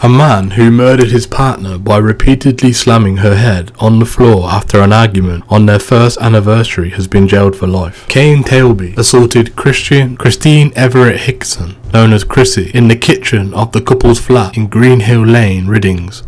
A man who murdered his partner by repeatedly slamming her head on the floor after an argument on their first anniversary has been jailed for life. Kain Tailby assaulted Christine Everett Hickson, known as Chrissy, in the kitchen of the couple's flat in Greenhill Lane, Riddings,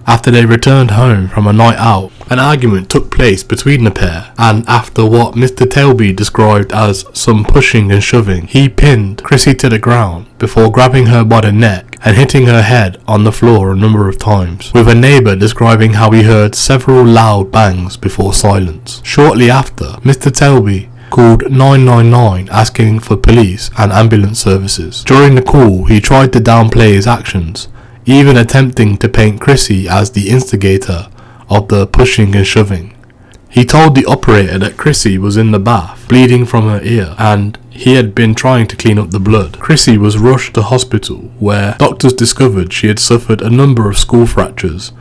after they returned home from a night out. An argument took place between the pair, and after what Mr. Tailby described as some pushing and shoving, he pinned Chrissy to the ground before grabbing her by the neck and hitting her head on the floor a number of times, with a neighbour describing how he heard several loud bangs before silence. Shortly after, Mr. Tailby called 999 asking for police and ambulance services. During the call, he tried to downplay his actions, even attempting to paint Chrissy as the instigator of the pushing and shoving. He told the operator that Chrissy was in the bath, bleeding from her ear, and he had been trying to clean up the blood. Chrissy was rushed to hospital, where doctors discovered she had suffered a number of skull fractures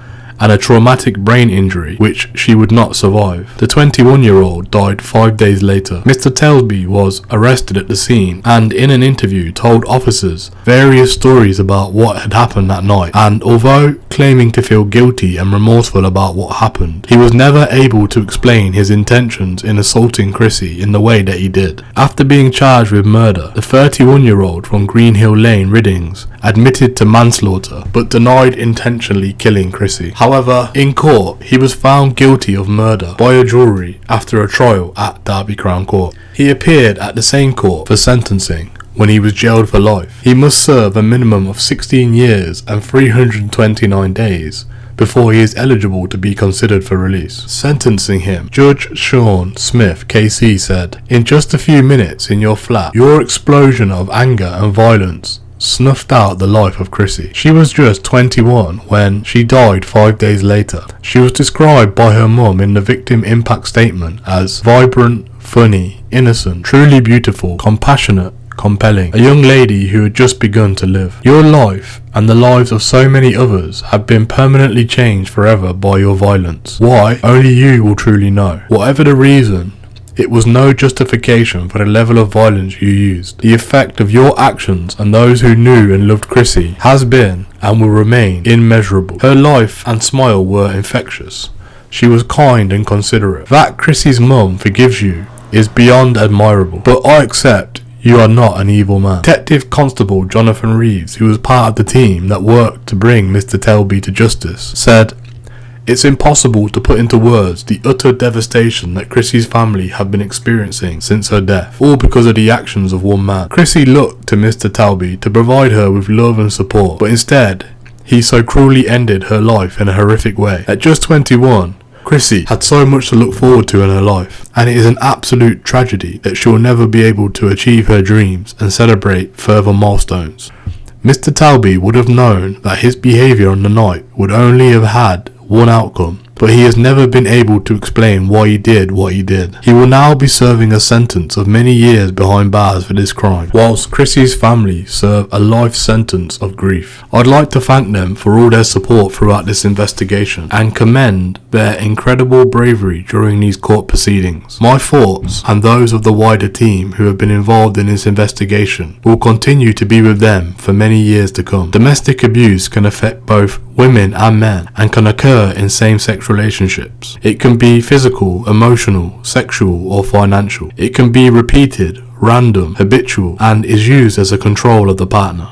and a traumatic brain injury which she would not survive. The 21-year-old died 5 days later. Mr. Tailby was arrested at the scene and in an interview told officers various stories about what had happened that night, and although claiming to feel guilty and remorseful about what happened, he was never able to explain his intentions in assaulting Chrissy in the way that he did. After being charged with murder, the 31-year-old from Greenhill Lane, Riddings, admitted to manslaughter but denied intentionally killing Chrissy. However, in court, he was found guilty of murder by a jury after a trial at Derby Crown Court. He appeared at the same court for sentencing when he was jailed for life. He must serve a minimum of 16 years and 329 days before he is eligible to be considered for release. Sentencing him, Judge Sean Smith KC said, "In just a few minutes in your flat, your explosion of anger and violence snuffed out the life of Chrissy. She was just 21 when she died 5 days later. She was described by her mum in the victim impact statement as vibrant, funny, innocent, truly beautiful, compassionate, compelling, a young lady who had just begun to live. Your life and the lives of so many others have been permanently changed forever by your violence. Why? Only you will truly know. Whatever the reason, it was no justification for the level of violence you used. The effect of your actions and those who knew and loved Chrissy has been and will remain immeasurable. Her life and smile were infectious. She was kind and considerate. That Chrissy's mum forgives you is beyond admirable, but I accept you are not an evil man." Detective Constable Jonathan Reeves, who was part of the team that worked to bring Mr. Tailby to justice, said, "It's impossible to put into words the utter devastation that Chrissy's family have been experiencing since her death, all because of the actions of one man. Chrissy looked to Mr. Tailby to provide her with love and support, but instead, he so cruelly ended her life in a horrific way. At just 21, Chrissy had so much to look forward to in her life, and it is an absolute tragedy that she will never be able to achieve her dreams and celebrate further milestones. Mr. Tailby would have known that his behaviour on the night would only have had one outcome, but he has never been able to explain why he did what he did. He will now be serving a sentence of many years behind bars for this crime, whilst Chrissy's family serve a life sentence of grief. I'd like to thank them for all their support throughout this investigation and commend their incredible bravery during these court proceedings. My thoughts, and those of the wider team who have been involved in this investigation, will continue to be with them for many years to come. Domestic abuse can affect both women and men and can occur in same-sex relationships. It can be physical, emotional, sexual or financial. It can be repeated, random, habitual, and is used as a control of the partner.